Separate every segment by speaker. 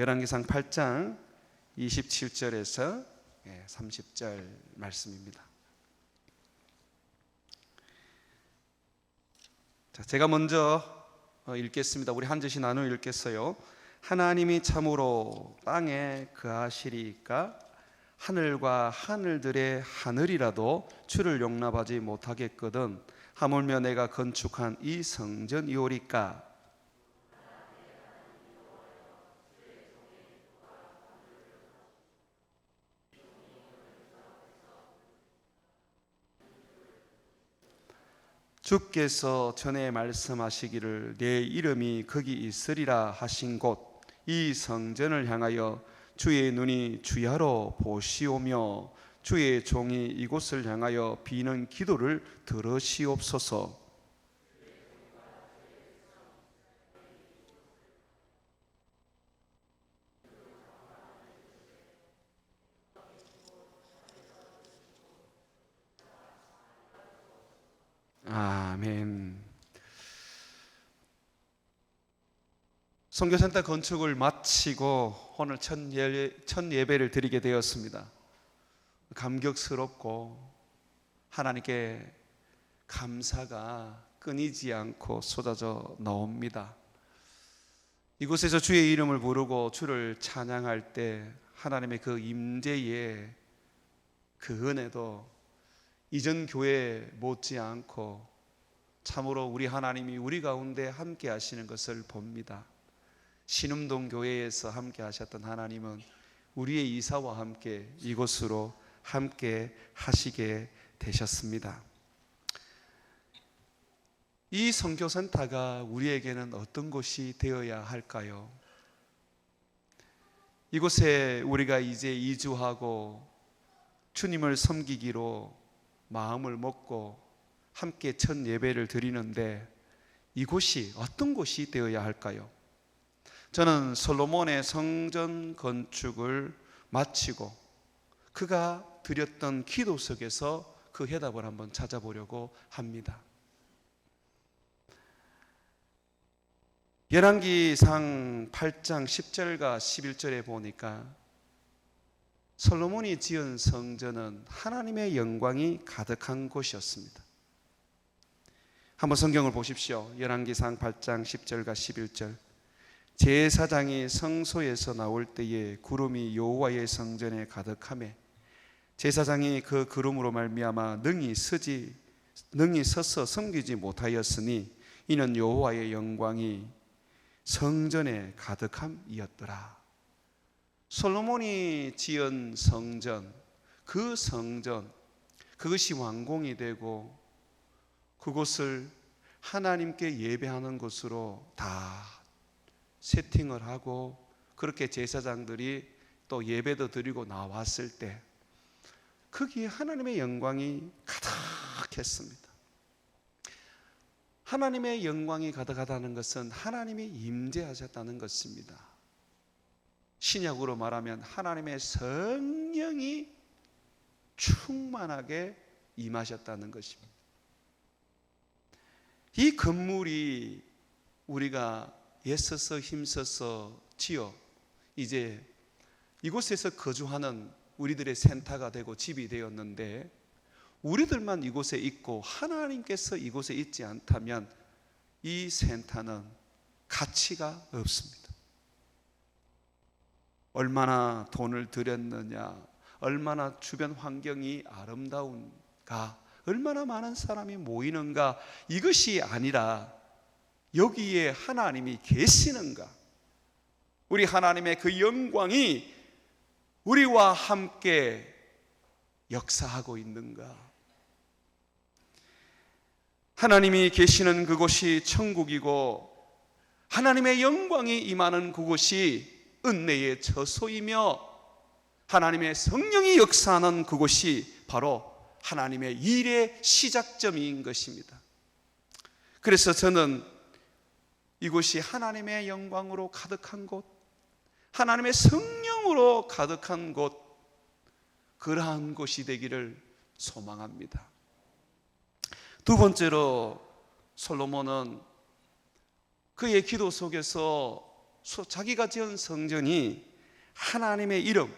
Speaker 1: 열왕기상 8장 27절에서 30절 말씀입니다. 자, 제가 먼저 읽겠습니다. 우리 한 절씩 나누어 읽겠어요. 하나님이 참으로 땅에 거하시리이까 하늘과 하늘들의 하늘이라도 주를 용납하지 못하겠거든 하물며 내가 건축한 이 성전이오리까. 주께서 전에 말씀하시기를 내 이름이 거기 있으리라 하신 곳 이 성전을 향하여 주의 눈이 주야로 보시오며 주의 종이 이곳을 향하여 비는 기도를 들으시옵소서. 아멘. 선교센터 건축을 마치고 오늘 첫 예배를 드리게 되었습니다. 감격스럽고 하나님께 감사가 끊이지 않고 쏟아져 나옵니다. 이곳에서 주의 이름을 부르고 주를 찬양할 때 하나님의 그 임재의 그 은혜도 이전 교회 못지않고 참으로 우리 하나님이 우리 가운데 함께 하시는 것을 봅니다. 신음동 교회에서 함께 하셨던 하나님은 우리의 이사와 함께 이곳으로 함께 하시게 되셨습니다. 이 선교센터가 우리에게는 어떤 곳이 되어야 할까요? 이곳에 우리가 이제 이주하고 주님을 섬기기로 마음을 먹고 함께 첫 예배를 드리는데 이곳이 어떤 곳이 되어야 할까요? 저는 솔로몬의 성전 건축을 마치고 그가 드렸던 기도 속에서 그 해답을 한번 찾아보려고 합니다. 열왕기상 8장 10절과 11절에 보니까 솔로몬이 지은 성전은 하나님의 영광이 가득한 곳이었습니다. 한번 성경을 보십시오. 열왕기상 8장 10절과 11절. 제사장이 성소에서 나올 때에 구름이 여호와의 성전에 가득하매 제사장이 그 구름으로 말미암아 능히 서서 섬기지 못하였으니 이는 여호와의 영광이 성전에 가득함이었더라. 솔로몬이 지은 성전, 그 성전, 그것이 완공이 되고 그곳을 하나님께 예배하는 곳으로 다 세팅을 하고 그렇게 제사장들이 또 예배도 드리고 나왔을 때 거기에 하나님의 영광이 가득했습니다. 하나님의 영광이 가득하다는 것은 하나님이 임재하셨다는 것입니다. 신약으로 말하면 하나님의 성령이 충만하게 임하셨다는 것입니다. 이 건물이 우리가 애써서 힘써서 지어 이제 이곳에서 거주하는 우리들의 센터가 되고 집이 되었는데 우리들만 이곳에 있고 하나님께서 이곳에 있지 않다면 이 센터는 가치가 없습니다. 얼마나 돈을 들였느냐, 얼마나 주변 환경이 아름다운가, 얼마나 많은 사람이 모이는가, 이것이 아니라 여기에 하나님이 계시는가, 우리 하나님의 그 영광이 우리와 함께 역사하고 있는가. 하나님이 계시는 그곳이 천국이고 하나님의 영광이 임하는 그곳이 은혜의 처소이며 하나님의 성령이 역사하는 그곳이 바로 하나님의 일의 시작점인 것입니다. 그래서 저는 이곳이 하나님의 영광으로 가득한 곳, 하나님의 성령으로 가득한 곳, 그러한 곳이 되기를 소망합니다. 두 번째로 솔로몬은 그의 기도 속에서 자기가 지은 성전이 하나님의 이름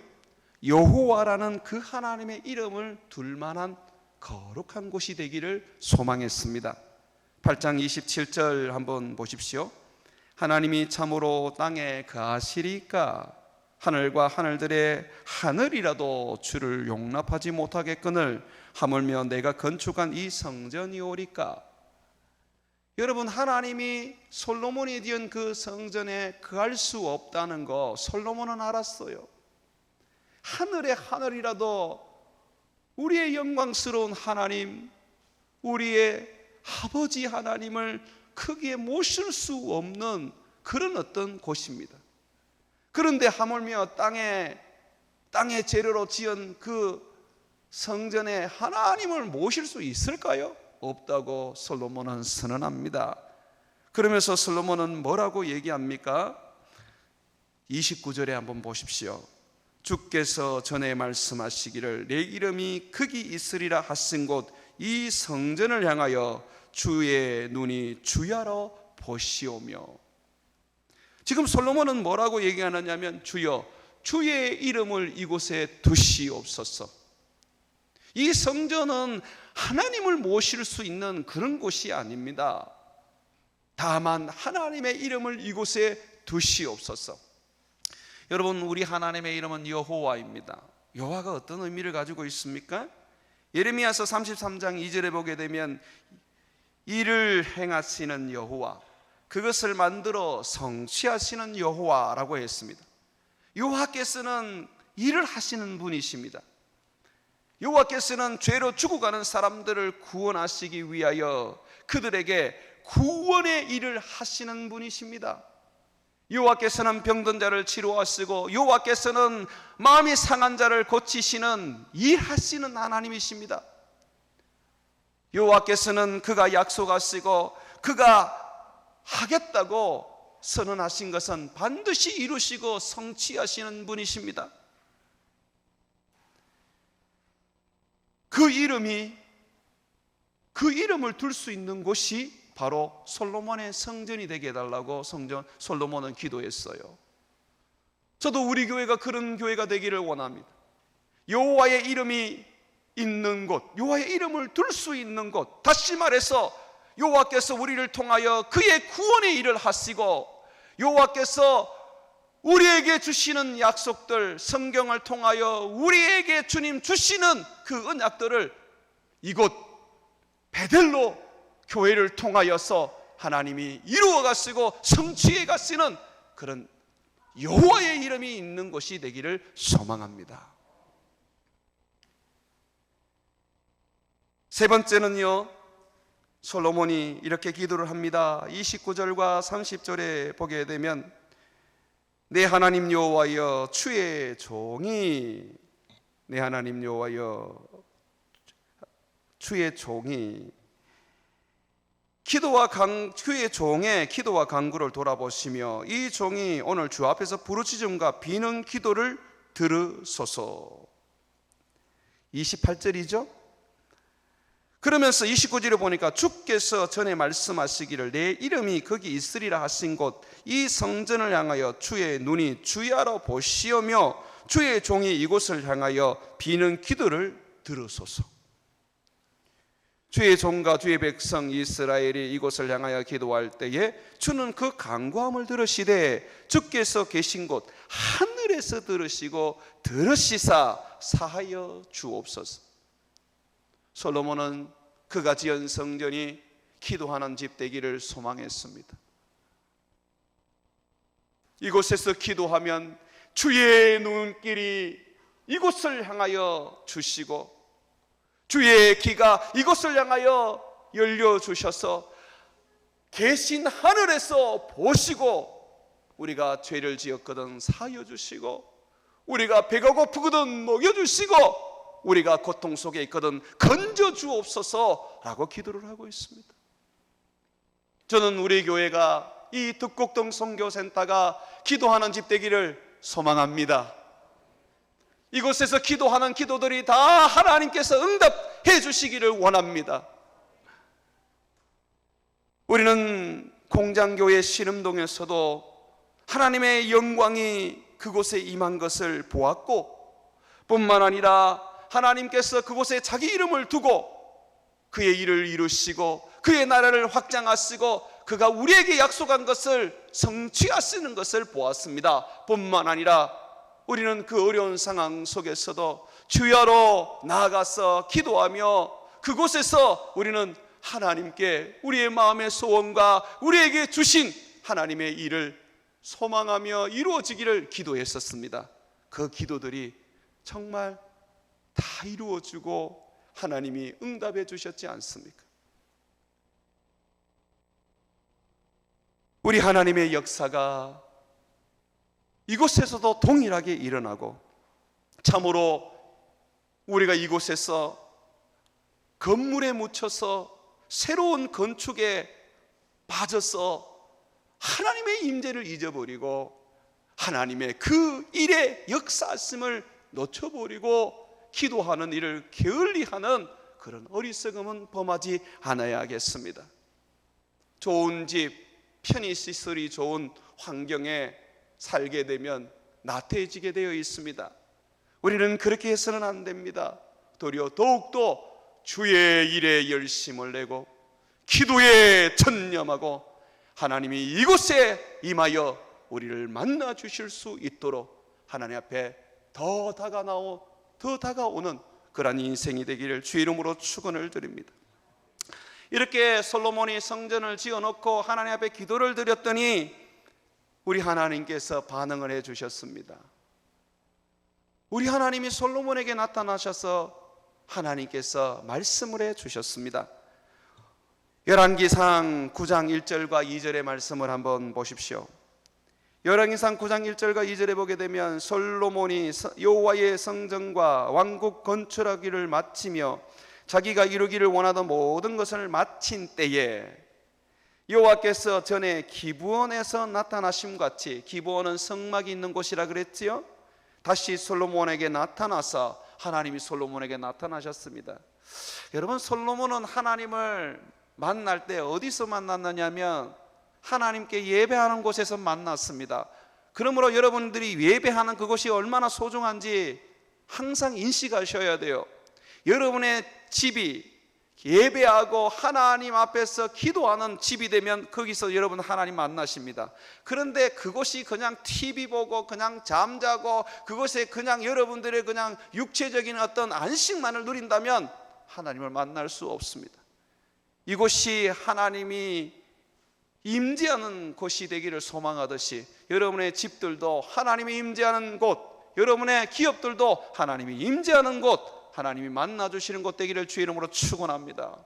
Speaker 1: 여호와라는 그 하나님의 이름을 둘 만한 거룩한 곳이 되기를 소망했습니다. 8장 27절 한번 보십시오. 하나님이 참으로 땅에 거하시리까 하늘과 하늘들의 하늘이라도 주를 용납하지 못하겠거늘 하물며 내가 건축한 이 성전이오리까. 여러분, 하나님이 솔로몬이 지은 그 성전에 거할 수 없다는 거 솔로몬은 알았어요. 하늘의 하늘이라도 우리의 영광스러운 하나님, 우리의 아버지 하나님을 크기에 모실 수 없는 그런 어떤 곳입니다. 그런데 하물며 땅의 재료로 지은 그 성전에 하나님을 모실 수 있을까요? 없다고 솔로몬은 선언합니다. 그러면서 솔로몬은 뭐라고 얘기합니까? 29절에 한번 보십시오. 주께서 전에 말씀하시기를 내 이름이 거기 있으리라 하신 곳 이 성전을 향하여 주의 눈이 주야로 보시오며. 지금 솔로몬은 뭐라고 얘기하느냐면 주여 주의 이름을 이곳에 두시옵소서. 이 성전은 하나님을 모실 수 있는 그런 곳이 아닙니다. 다만 하나님의 이름을 이곳에 두시옵소서. 여러분, 우리 하나님의 이름은 여호와입니다. 여호와가 어떤 의미를 가지고 있습니까? 예레미야서 33장 2절에 보게 되면 일을 행하시는 여호와, 그것을 만들어 성취하시는 여호와라고 했습니다. 여호와께서는 일을 하시는 분이십니다. 여호와께서는 죄로 죽어가는 사람들을 구원하시기 위하여 그들에게 구원의 일을 하시는 분이십니다. 여호와께서는 병든 자를 치료하시고 여호와께서는 마음이 상한 자를 고치시는 일하시는 하나님이십니다. 여호와께서는 그가 약속하시고 그가 하겠다고 선언하신 것은 반드시 이루시고 성취하시는 분이십니다. 그 이름을 둘 수 있는 곳이 바로 솔로몬의 성전이 되게 해달라고 솔로몬은 기도했어요. 저도 우리 교회가 그런 교회가 되기를 원합니다. 여호와의 이름이 있는 곳, 여호와의 이름을 둘 수 있는 곳, 다시 말해서 여호와께서 우리를 통하여 그의 구원의 일을 하시고 여호와께서 우리에게 주시는 약속들, 성경을 통하여 우리에게 주님 주시는 그 언약들을 이곳 베델로 교회를 통하여서 하나님이 이루어 가시고 성취해 가시는 그런 여호와의 이름이 있는 곳이 되기를 소망합니다. 세 번째는요, 솔로몬이 이렇게 기도를 합니다. 29절과 30절에 보게 되면 내 하나님 여호와여 주의 종이 내 하나님 여호와여 주의 종이 주의 종의 기도와 간구를 돌아보시며 이 종이 오늘 주 앞에서 부르짖음과 비는 기도를 들으소서. 28절이죠. 그러면서 29절에 보니까 주께서 전에 말씀하시기를 내 이름이 거기 있으리라 하신 곳 이 성전을 향하여 주의 눈이 주야로 보시오며 주의 종이 이곳을 향하여 비는 기도를 들으소서. 주의 종과 주의 백성 이스라엘이 이곳을 향하여 기도할 때에 주는 그 간구함을 들으시되 주께서 계신 곳 하늘에서 들으시고 들으시사 사하여 주옵소서. 솔로몬은 그가 지은 성전이 기도하는 집 되기를 소망했습니다. 이곳에서 기도하면 주의 눈길이 이곳을 향하여 주시고 주의 귀가 이곳을 향하여 열려주셔서 계신 하늘에서 보시고 우리가 죄를 지었거든 사하여 주시고 우리가 배가 고프거든 먹여주시고 우리가 고통 속에 있거든 건져 주옵소서라고 기도를 하고 있습니다. 저는 우리 교회가 이 득곡동 선교센터가 기도하는 집 되기를 소망합니다. 이곳에서 기도하는 기도들이 다 하나님께서 응답해 주시기를 원합니다. 우리는 공장교회 신음동에서도 하나님의 영광이 그곳에 임한 것을 보았고, 뿐만 아니라 하나님께서 그곳에 자기 이름을 두고 그의 일을 이루시고 그의 나라를 확장하시고 그가 우리에게 약속한 것을 성취하시는 것을 보았습니다. 뿐만 아니라 우리는 그 어려운 상황 속에서도 주야로 나아가서 기도하며 그곳에서 우리는 하나님께 우리의 마음의 소원과 우리에게 주신 하나님의 일을 소망하며 이루어지기를 기도했었습니다. 그 기도들이 정말 다 이루어지고 하나님이 응답해 주셨지 않습니까? 우리 하나님의 역사가 이곳에서도 동일하게 일어나고, 참으로 우리가 이곳에서 건물에 묻혀서 새로운 건축에 빠져서 하나님의 임재를 잊어버리고 하나님의 그 일의 역사심을 놓쳐버리고 기도하는 일을 게을리하는 그런 어리석음은 범하지 않아야겠습니다. 좋은 집, 편의시설이 좋은 환경에 살게 되면 나태해지게 되어 있습니다. 우리는 그렇게 해서는 안 됩니다. 도리어 더욱더 주의 일에 열심을 내고 기도에 전념하고 하나님이 이곳에 임하여 우리를 만나 주실 수 있도록 하나님 앞에 더 다가오는 그러한 인생이 되기를 주의 이름으로 축원을 드립니다. 이렇게 솔로몬이 성전을 지어놓고 하나님 앞에 기도를 드렸더니 우리 하나님께서 반응을 해 주셨습니다. 우리 하나님이 솔로몬에게 나타나셔서 하나님께서 말씀을 해 주셨습니다. 열왕기상 9장 1절과 2절의 말씀을 한번 보십시오. 열왕기상 9장 1절과 2절에 보게 되면 솔로몬이 여호와의 성전과 왕국 건축하기를 마치며 자기가 이루기를 원하던 모든 것을 마친 때에 여호와께서 전에 기브온에서 나타나심같이, 기브온은 성막이 있는 곳이라 그랬지요. 다시 솔로몬에게 나타나서 하나님이 솔로몬에게 나타나셨습니다. 여러분, 솔로몬은 하나님을 만날 때 어디서 만났느냐면 하나님께 예배하는 곳에서 만났습니다. 그러므로 여러분들이 예배하는 그곳이 얼마나 소중한지 항상 인식하셔야 돼요. 여러분의 집이 예배하고 하나님 앞에서 기도하는 집이 되면 거기서 여러분 하나님 만나십니다. 그런데 그곳이 그냥 TV 보고 그냥 잠자고 그곳에 그냥 여러분들의 그냥 육체적인 어떤 안식만을 누린다면 하나님을 만날 수 없습니다. 이곳이 하나님이 임재하는 곳이 되기를 소망하듯이 여러분의 집들도 하나님이 임재하는 곳, 여러분의 기업들도 하나님이 임재하는 곳, 하나님이 만나주시는 곳 되기를 주의 이름으로 축원합니다.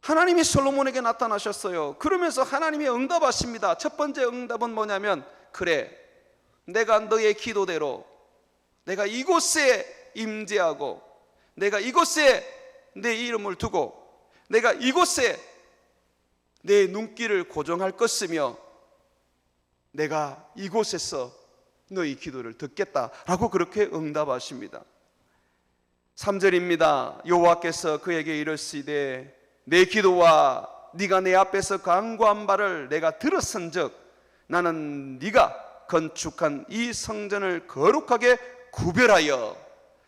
Speaker 1: 하나님이 솔로몬에게 나타나셨어요. 그러면서 하나님이 응답하십니다. 첫 번째 응답은 뭐냐면, 그래, 내가 너의 기도대로 내가 이곳에 임재하고 내가 이곳에 내 이름을 두고 내가 이곳에 내 눈길을 고정할 것이며 내가 이곳에서 너희 기도를 듣겠다라고 그렇게 응답하십니다. 3절입니다. 여호와께서 그에게 이르시되 내 기도와 네가 내 앞에서 간구한 바를 내가 들었은즉 나는 네가 건축한 이 성전을 거룩하게 구별하여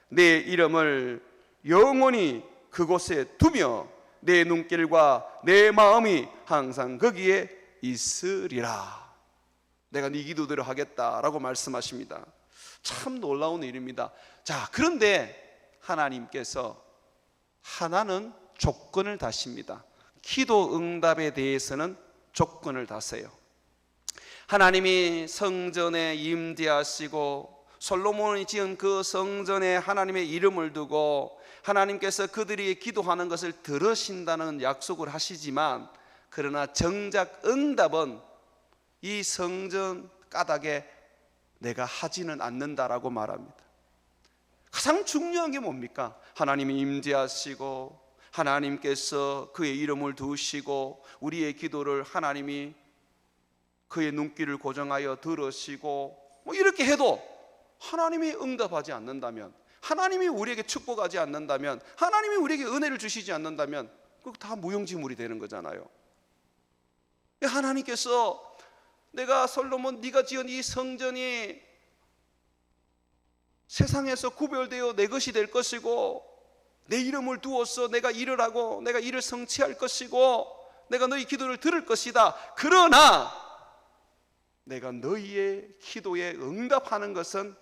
Speaker 1: 내 이름을 영원히 그곳에 두며 내 눈길과 내 마음이 항상 거기에 있으리라. 내가 네 기도대로 하겠다라고 말씀하십니다. 참 놀라운 일입니다. 자, 그런데 하나님께서 하나는 조건을 다십니다. 기도 응답에 대해서는 조건을 다세요. 하나님이 성전에 임재하시고 솔로몬이 지은 그 성전에 하나님의 이름을 두고 하나님께서 그들이 기도하는 것을 들으신다는 약속을 하시지만, 그러나 정작 응답은 이 성전 까닭에 내가 하지는 않는다라고 말합니다. 가장 중요한 게 뭡니까? 하나님이 임재하시고 하나님께서 그의 이름을 두시고 우리의 기도를 하나님이 그의 눈길을 고정하여 들으시고 이렇게 해도 하나님이 응답하지 않는다면, 하나님이 우리에게 축복하지 않는다면, 하나님이 우리에게 은혜를 주시지 않는다면 그거 다 무용지물이 되는 거잖아요. 하나님께서 내가 솔로몬 네가 지은 이 성전이 세상에서 구별되어 내 것이 될 것이고 내 이름을 두어서 내가 일을 하고 내가 일을 성취할 것이고 내가 너희 기도를 들을 것이다. 그러나 내가 너희의 기도에 응답하는 것은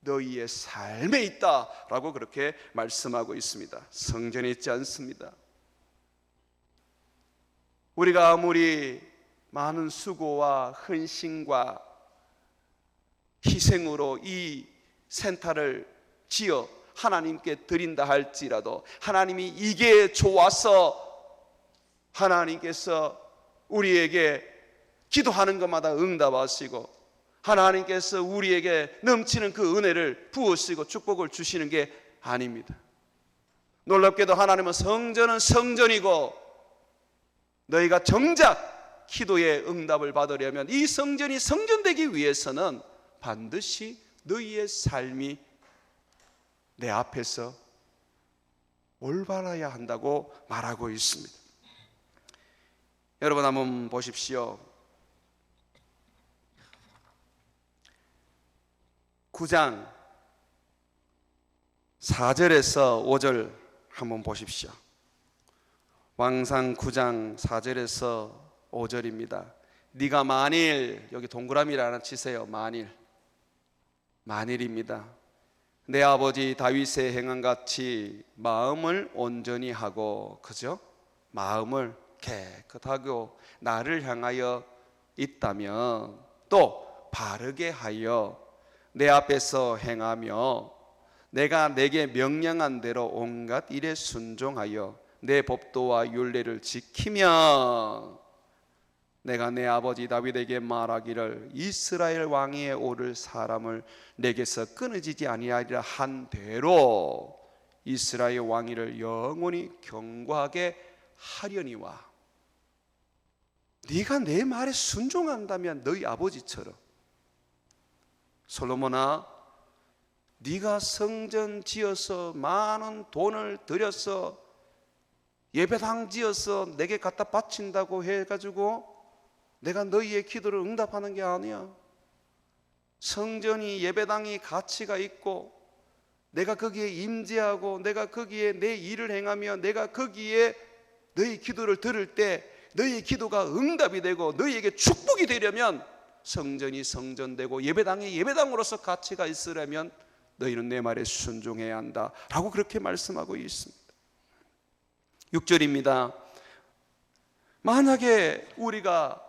Speaker 1: 너희의 삶에 있다 라고 그렇게 말씀하고 있습니다. 성전에 있지 않습니다. 우리가 아무리 많은 수고와 헌신과 희생으로 이 센터를 지어 하나님께 드린다 할지라도 하나님이 이게 좋아서 하나님께서 우리에게 기도하는 것마다 응답하시고 하나님께서 우리에게 넘치는 그 은혜를 부으시고 축복을 주시는 게 아닙니다. 놀랍게도 하나님은 성전은 성전이고 너희가 정작 기도의 응답을 받으려면 이 성전이 성전되기 위해서는 반드시 너희의 삶이 내 앞에서 올바라야 한다고 말하고 있습니다. 여러분 한번 보십시오. 9장 4절에서 5절 한번 보십시오. 왕상 9장 4절에서 5절입니다. 네가 만일, 여기 동그라미를 하나 치세요. 만일입니다. 내 아버지 다윗의 행함같이 마음을 온전히 하고, 그죠? 마음을 깨끗하고 나를 향하여 있다면, 또 바르게 하여 내 앞에서 행하며 내가 내게 명령한 대로 온갖 일에 순종하여 내 법도와 율례를 지키면 내가 내 아버지 다윗에게 말하기를 이스라엘 왕위에 오를 사람을 내게서 끊어지지 아니하리라 한 대로 이스라엘 왕위를 영원히 경고하게 하려니와. 네가 내 말에 순종한다면 너희 아버지처럼. 솔로몬아, 네가 성전 지어서 많은 돈을 들여서 예배당 지어서 내게 갖다 바친다고 해가지고 내가 너희의 기도를 응답하는 게 아니야. 성전이, 예배당이 가치가 있고 내가 거기에 임재하고 내가 거기에 내 일을 행하며 내가 거기에 너희 기도를 들을 때 너희의 기도가 응답이 되고 너희에게 축복이 되려면 성전이 성전되고 예배당이 예배당으로서 가치가 있으려면 너희는 내 말에 순종해야 한다 라고 그렇게 말씀하고 있습니다. 6절입니다. 만약에 우리가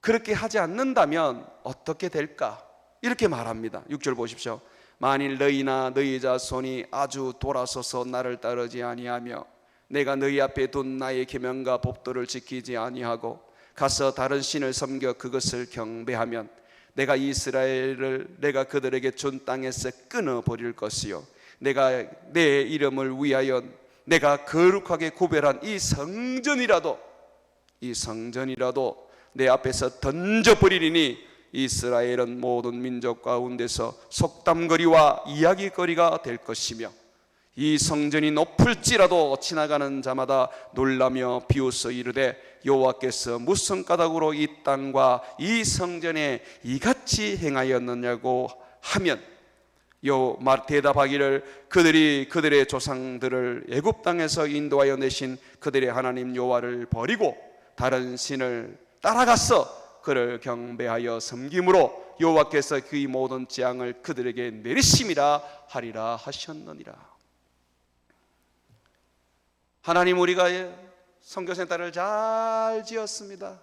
Speaker 1: 그렇게 하지 않는다면 어떻게 될까? 이렇게 말합니다. 6절 보십시오. 만일 너희나 너희 자손이 아주 돌아서서 나를 따르지 아니하며 내가 너희 앞에 둔 나의 계명과 법도를 지키지 아니하고 가서 다른 신을 섬겨 그것을 경배하면 내가 이스라엘을 내가 그들에게 준 땅에서 끊어버릴 것이요 내가 내 이름을 위하여 내가 거룩하게 구별한 이 성전이라도 내 앞에서 던져버리리니 이스라엘은 모든 민족 가운데서 속담거리와 이야기거리가 될 것이며 이 성전이 높을지라도 지나가는 자마다 놀라며 비웃어 이르되 여호와께서 무슨 까닭으로 이 땅과 이 성전에 이같이 행하였느냐고 하면 대답하기를 그들이 그들의 조상들을 애굽 땅에서 인도하여 내신 그들의 하나님 여호와를 버리고 다른 신을 따라가서 그를 경배하여 섬김으로 여호와께서 그의 모든 재앙을 그들에게 내리심이라 하리라 하셨느니라. 하나님, 우리가 선교센터를 잘 지었습니다.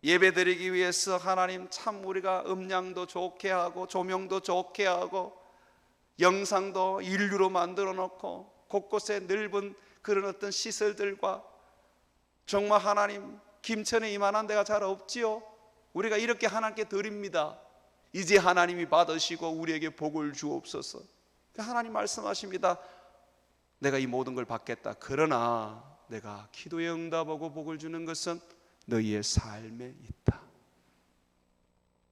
Speaker 1: 예배드리기 위해서 하나님 참 우리가 음량도 좋게 하고 조명도 좋게 하고 영상도 인류로 만들어 놓고 곳곳에 넓은 그런 어떤 시설들과 정말 하나님 김천에 이만한 데가 잘 없지요. 우리가 이렇게 하나님께 드립니다. 이제 하나님이 받으시고 우리에게 복을 주옵소서. 하나님 말씀하십니다. 내가 이 모든 걸 받겠다. 그러나 내가 기도에 응답하고 복을 주는 것은 너희의 삶에 있다.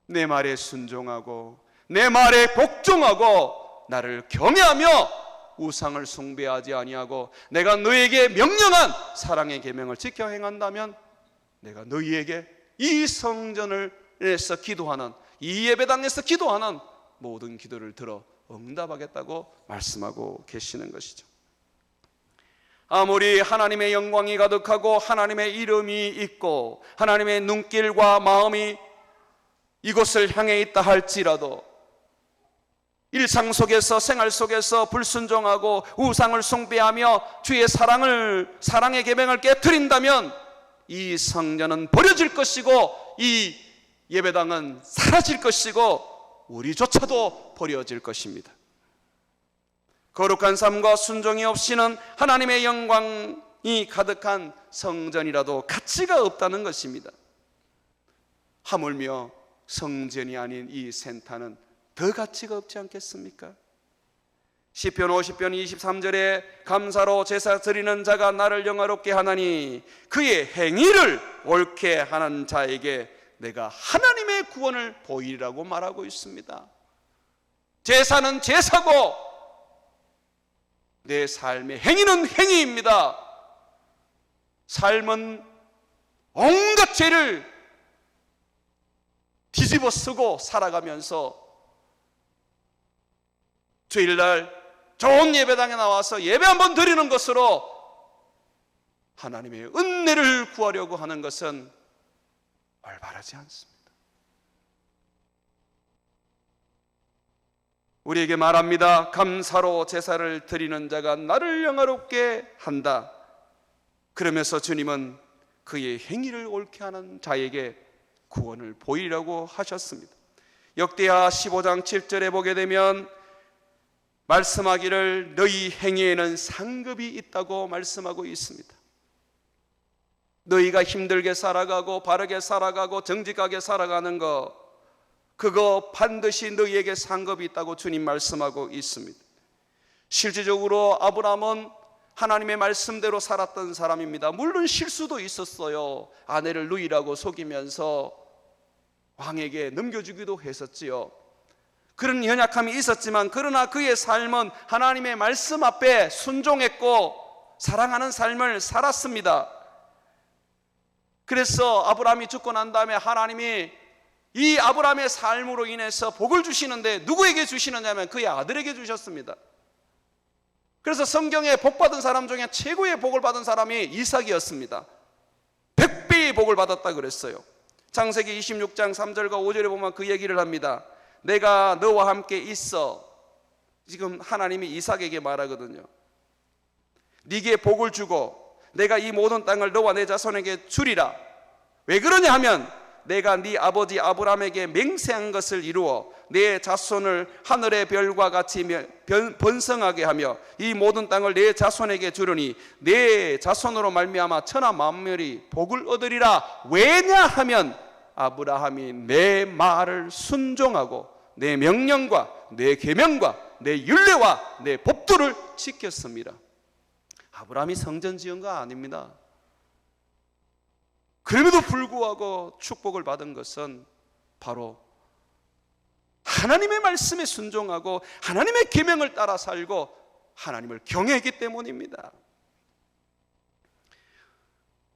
Speaker 1: 내 말에 순종하고 내 말에 복종하고 나를 경외하며 우상을 숭배하지 아니하고 내가 너에게 명령한 사랑의 계명을 지켜 행한다면 내가 너희에게 이 성전에서 기도하는, 이 예배당에서 기도하는 모든 기도를 들어 응답하겠다고 말씀하고 계시는 것이죠. 아무리 하나님의 영광이 가득하고 하나님의 이름이 있고 하나님의 눈길과 마음이 이곳을 향해 있다 할지라도 일상 속에서, 생활 속에서 불순종하고 우상을 숭배하며 주의 사랑의 계명을 깨트린다면 이 성전은 버려질 것이고 이 예배당은 사라질 것이고 우리조차도 버려질 것입니다. 거룩한 삶과 순종이 없이는 하나님의 영광이 가득한 성전이라도 가치가 없다는 것입니다. 하물며 성전이 아닌 이 센터는 더 가치가 없지 않겠습니까? 시편 50편 23절에 감사로 제사 드리는 자가 나를 영화롭게 하나니 그의 행위를 옳게 하는 자에게 내가 하나님의 구원을 보이리라고 말하고 있습니다. 제사는 제사고 내 삶의 행위는 행위입니다. 삶은 온갖 죄를 뒤집어 쓰고 살아가면서 주일날 좋은 예배당에 나와서 예배 한번 드리는 것으로 하나님의 은혜를 구하려고 하는 것은 올바르지 않습니다. 우리에게 말합니다. 감사로 제사를 드리는 자가 나를 영화롭게 한다. 그러면서 주님은 그의 행위를 옳게 하는 자에게 구원을 보이라고 하셨습니다. 역대하 15장 7절에 보게 되면 말씀하기를 너희 행위에는 상급이 있다고 말씀하고 있습니다. 너희가 힘들게 살아가고 바르게 살아가고 정직하게 살아가는 거, 그거 반드시 너희에게 상급이 있다고 주님 말씀하고 있습니다. 실질적으로 아브라함은 하나님의 말씀대로 살았던 사람입니다. 물론 실수도 있었어요. 아내를 누이라고 속이면서 왕에게 넘겨주기도 했었지요. 그런 연약함이 있었지만 그러나 그의 삶은 하나님의 말씀 앞에 순종했고 사랑하는 삶을 살았습니다. 그래서 아브라함이 죽고 난 다음에 하나님이 이 아브라함의 삶으로 인해서 복을 주시는데 누구에게 주시느냐면 그의 아들에게 주셨습니다. 그래서 성경에 복 받은 사람 중에 최고의 복을 받은 사람이 이삭이었습니다. 100배의 복을 받았다 그랬어요. 창세기 26장 3절과 5절에 보면 그 얘기를 합니다. 내가 너와 함께 있어. 지금 하나님이 이삭에게 말하거든요. 네게 복을 주고 내가 이 모든 땅을 너와 내 자손에게 주리라. 왜 그러냐 하면 내가 네 아버지 아브라함에게 맹세한 것을 이루어 내 자손을 하늘의 별과 같이 번성하게 하며 이 모든 땅을 내 자손에게 주르니 내 자손으로 말미암아 천하 만물이 복을 얻으리라. 왜냐하면 아브라함이 내 말을 순종하고 내 명령과 내 계명과 내 율례와 내 법도를 지켰습니다. 아브라함이 성전 지은 거 아닙니다. 그럼에도 불구하고 축복을 받은 것은 바로 하나님의 말씀에 순종하고 하나님의 계명을 따라 살고 하나님을 경외했기 때문입니다.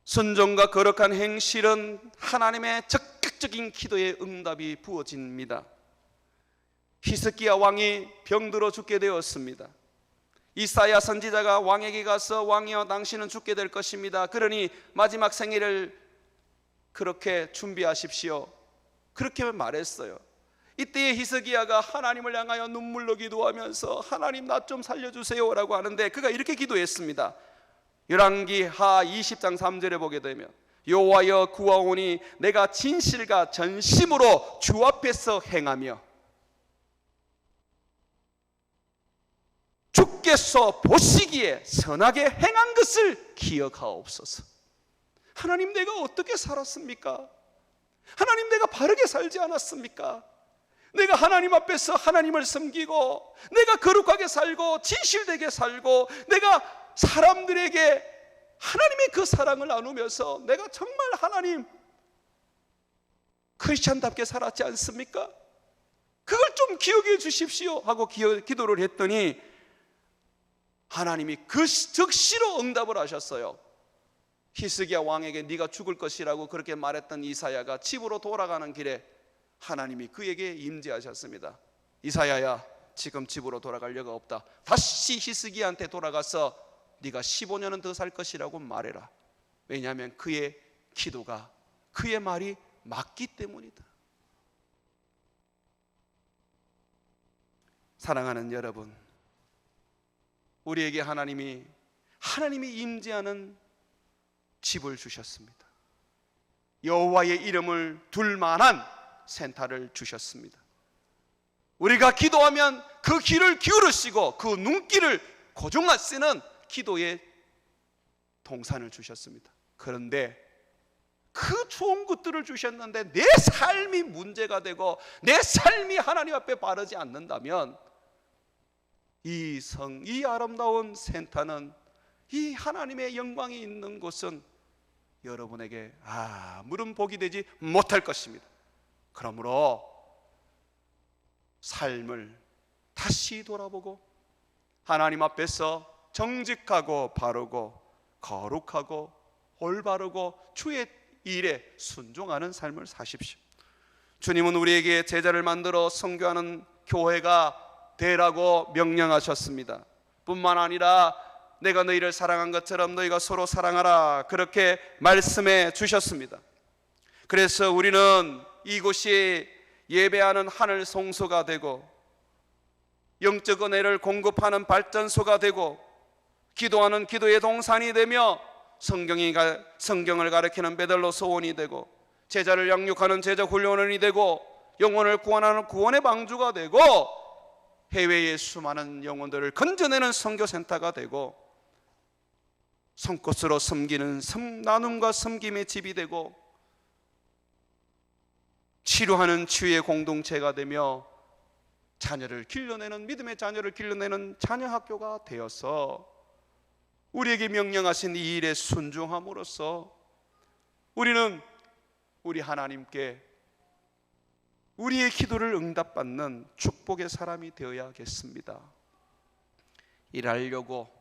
Speaker 1: 순종과 거룩한 행실은 하나님의 적극적인 기도의 응답이 부어집니다. 히스기야 왕이 병들어 죽게 되었습니다. 이사야 선지자가 왕에게 가서 왕이여 당신은 죽게 될 것입니다. 그러니 마지막 생애를 그렇게 준비하십시오. 그렇게 말했어요. 이때에 히스기야가 하나님을 향하여 눈물로 기도하면서 하나님 나 좀 살려주세요 라고 하는데 그가 이렇게 기도했습니다. 열왕기하 20장 3절에 보게 되면 여호와여 구하오니 내가 진실과 전심으로 주 앞에서 행하며 주께서 보시기에 선하게 행한 것을 기억하옵소서. 하나님 내가 어떻게 살았습니까? 하나님 내가 바르게 살지 않았습니까? 내가 하나님 앞에서 하나님을 섬기고 내가 거룩하게 살고 진실되게 살고 내가 사람들에게 하나님의 그 사랑을 나누면서 내가 정말 하나님 크리스찬답게 살았지 않습니까? 그걸 좀 기억해 주십시오 하고 기도를 했더니 하나님이 그 즉시로 응답을 하셨어요. 히스기야 왕에게 네가 죽을 것이라고 그렇게 말했던 이사야가 집으로 돌아가는 길에 하나님이 그에게 임재하셨습니다. 이사야야, 지금 집으로 돌아갈 여가 없다. 다시 히스기야한테 돌아가서 네가 15년은 더 살 것이라고 말해라. 왜냐하면 그의 기도가, 그의 말이 맞기 때문이다. 사랑하는 여러분, 우리에게 하나님이 임재하는 집을 주셨습니다. 여호와의 이름을 둘 만한 센터를 주셨습니다. 우리가 기도하면 그 귀를 기울이시고 그 눈길을 고정하시는 기도의 동산을 주셨습니다. 그런데 그 좋은 것들을 주셨는데 내 삶이 문제가 되고 내 삶이 하나님 앞에 바르지 않는다면 이 아름다운 센터는, 이 하나님의 영광이 있는 곳은 여러분에게 아무런 복이 되지 못할 것입니다. 그러므로 삶을 다시 돌아보고 하나님 앞에서 정직하고 바르고 거룩하고 올바르고 주의 일에 순종하는 삶을 사십시오. 주님은 우리에게 제자를 만들어 선교하는 교회가 되라고 명령하셨습니다. 뿐만 아니라 내가 너희를 사랑한 것처럼 너희가 서로 사랑하라, 그렇게 말씀해 주셨습니다. 그래서 우리는 이곳이 예배하는 하늘 성소가 되고 영적 은혜를 공급하는 발전소가 되고 기도하는 기도의 동산이 되며 성경을 가르치는 베들로 소원이 되고 제자를 양육하는 제자 훈련원이 되고 영혼을 구원하는 구원의 방주가 되고 해외의 수많은 영혼들을 건져내는 선교센터가 되고 손끝으로 섬기는 나눔과 섬김의 집이 되고 치료하는 치유의 공동체가 되며 믿음의 자녀를 길러내는 자녀학교가 되어서 우리에게 명령하신 이 일에 순종함으로써 우리는 우리 하나님께 우리의 기도를 응답받는 축복의 사람이 되어야겠습니다. 일하려고,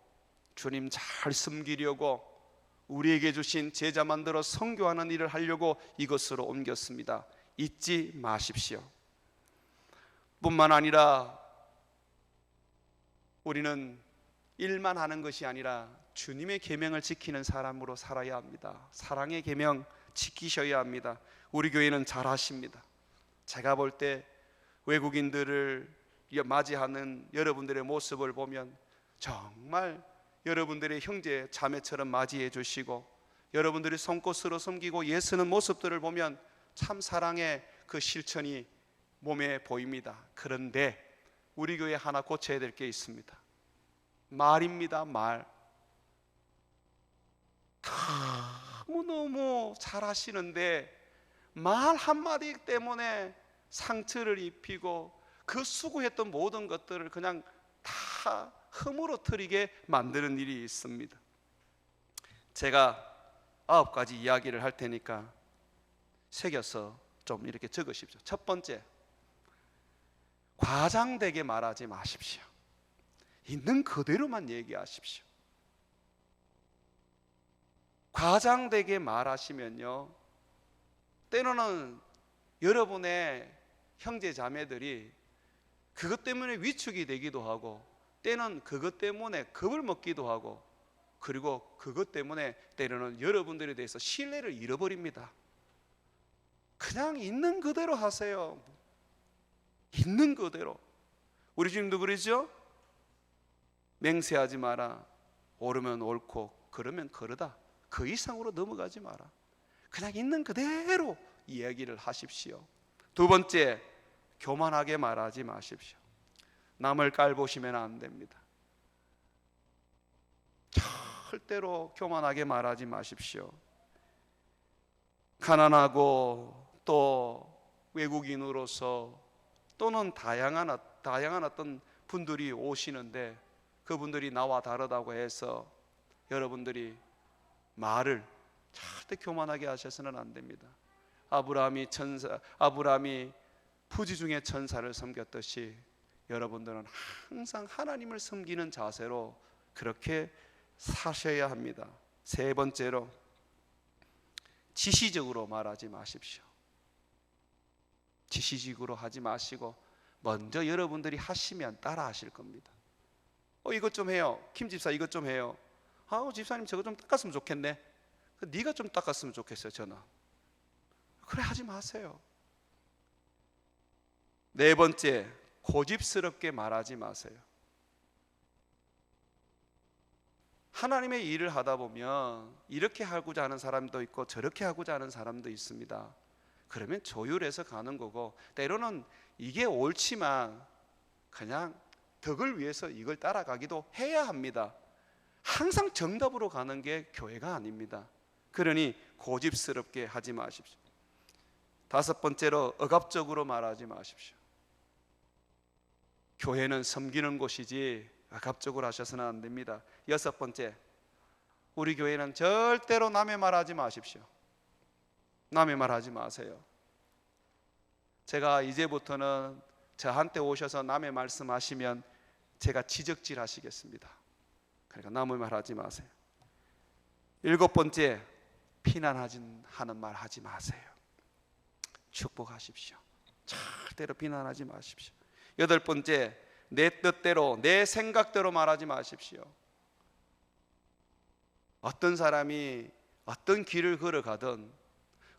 Speaker 1: 주님 잘 섬기려고, 우리에게 주신 제자 만들어 선교하는 일을 하려고 이것으로 옮겼습니다. 잊지 마십시오. 뿐만 아니라 우리는 일만 하는 것이 아니라 주님의 계명을 지키는 사람으로 살아야 합니다. 사랑의 계명 지키셔야 합니다. 우리 교회는 잘하십니다. 제가 볼 때 외국인들을 맞이하는 여러분들의 모습을 보면 정말 여러분들의 형제 자매처럼 맞이해 주시고 여러분들이 손꽃으로 섬기고 예쓰는 모습들을 보면 참 사랑의 그 실천이 몸에 보입니다. 그런데 우리 교회 하나 고쳐야 될 게 있습니다. 말입니다. 말. 너무너무 잘하시는데 말 한마디 때문에 상처를 입히고 그 수고했던 모든 것들을 그냥 다 허물어뜨리게 만드는 일이 있습니다. 제가 9가지 이야기를 할 테니까 새겨서 좀 이렇게 적으십시오. 첫 번째, 과장되게 말하지 마십시오. 있는 그대로만 얘기하십시오. 과장되게 말하시면요, 때로는 여러분의 형제 자매들이 그것 때문에 위축이 되기도 하고 때는 그것 때문에 겁을 먹기도 하고 그리고 그것 때문에 때로는 여러분들에 대해서 신뢰를 잃어버립니다. 그냥 있는 그대로 하세요. 있는 그대로. 우리 주님도 그러죠? 맹세하지 마라. 옳으면 옳고 그러면 그러다. 그 이상으로 넘어가지 마라. 그냥 있는 그대로 이야기를 하십시오. 두 번째, 교만하게 말하지 마십시오. 남을 깔보시면 안 됩니다. 절대로 교만하게 말하지 마십시오. 가난하고 또 외국인으로서 또는 다양한 어떤 분들이 오시는데 그분들이 나와 다르다고 해서 여러분들이 말을 절대 교만하게 하셔서는 안 됩니다. 아브라함이 부지 중에 천사를 섬겼듯이 여러분들은 항상 하나님을 섬기는 자세로 그렇게 사셔야 합니다. 세 번째로, 지시적으로 말하지 마십시오. 지시적으로 하지 마시고 먼저 여러분들이 하시면 따라 하실 겁니다. 이것 좀 해요. 김 집사 이것 좀 해요. 집사님 저거 좀 닦았으면 좋겠네. 네가 좀 닦았으면 좋겠어요. 저는. 그래 하지 마세요. 네 번째, 고집스럽게 말하지 마세요. 하나님의 일을 하다 보면 이렇게 하고자 하는 사람도 있고 저렇게 하고자 하는 사람도 있습니다. 그러면 조율해서 가는 거고, 때로는 이게 옳지만 그냥 덕을 위해서 이걸 따라가기도 해야 합니다. 항상 정답으로 가는 게 교회가 아닙니다. 그러니 고집스럽게 하지 마십시오. 다섯 번째로, 억압적으로 말하지 마십시오. 교회는 섬기는 곳이지 억압적으로 하셔서는 안 됩니다. 여섯 번째, 우리 교회는 절대로 남의 말 하지 마십시오. 남의 말 하지 마세요. 제가 이제부터는 저한테 오셔서 남의 말씀하시면 제가 지적질 하시겠습니다. 그러니까 남의 말 하지 마세요. 일곱 번째, 비난하는 말 하지 마세요. 축복하십시오. 절대로 비난하지 마십시오. 여덟 번째, 내 뜻대로 내 생각대로 말하지 마십시오. 어떤 사람이 어떤 길을 걸어가든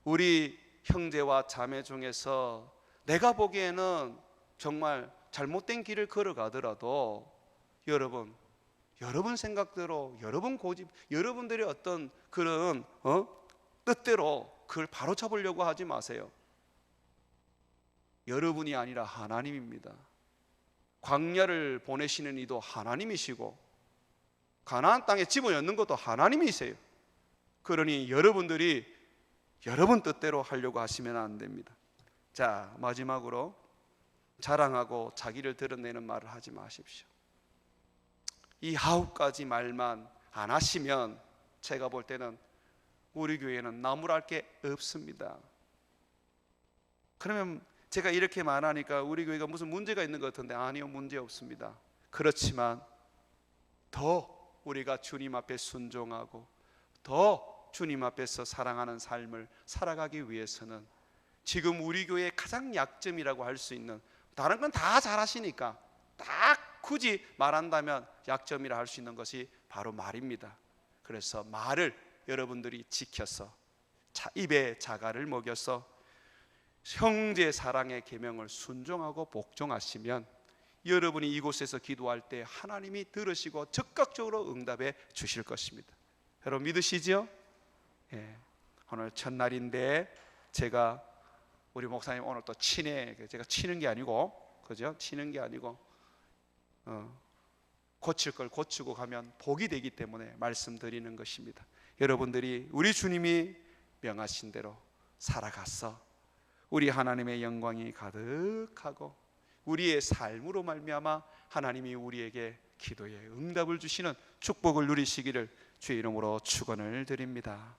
Speaker 1: 우리 형제와 자매 중에서 내가 보기에는 정말 잘못된 길을 걸어가더라도 여러분 생각대로, 여러분 고집, 여러분들의 어떤 그런 뜻대로 그걸 바로 잡으려고 하지 마세요. 여러분이 아니라 하나님입니다. 광야를 보내시는 이도 하나님이시고 가나안 땅에 집어넣는 것도 하나님이세요. 그러니 여러분들이 여러분 뜻대로 하려고 하시면 안 됩니다. 자, 마지막으로 자랑하고 자기를 드러내는 말을 하지 마십시오. 이 9가지 말만 안 하시면 제가 볼 때는 우리 교회는 나무랄 게 없습니다. 그러면 제가 이렇게 말하니까 우리 교회가 무슨 문제가 있는 것 같은데, 아니요, 문제 없습니다. 그렇지만 더 우리가 주님 앞에 순종하고 더 주님 앞에서 사랑하는 삶을 살아가기 위해서는 지금 우리 교회의 가장 약점이라고 할 수 있는, 다른 건 다 잘하시니까 딱 굳이 말한다면 약점이라 할 수 있는 것이 바로 말입니다. 그래서 말을 여러분들이 지켜서 입에 자갈을 먹여서 형제 사랑의 계명을 순종하고 복종하시면 여러분이 이곳에서 기도할 때 하나님이 들으시고 적극적으로 응답해 주실 것입니다. 여러분 믿으시죠? 예. 오늘 첫날인데 제가 우리 목사님 오늘 또 제가 치는 게 아니고, 그죠? 치는 게 아니고 고칠 걸 고치고 가면 복이 되기 때문에 말씀드리는 것입니다. 여러분들이 우리 주님이 명하신 대로 살아가서 우리 하나님의 영광이 가득하고 우리의 삶으로 말미암아 하나님이 우리에게 기도에 응답을 주시는 축복을 누리시기를 주의 이름으로 축원을 드립니다.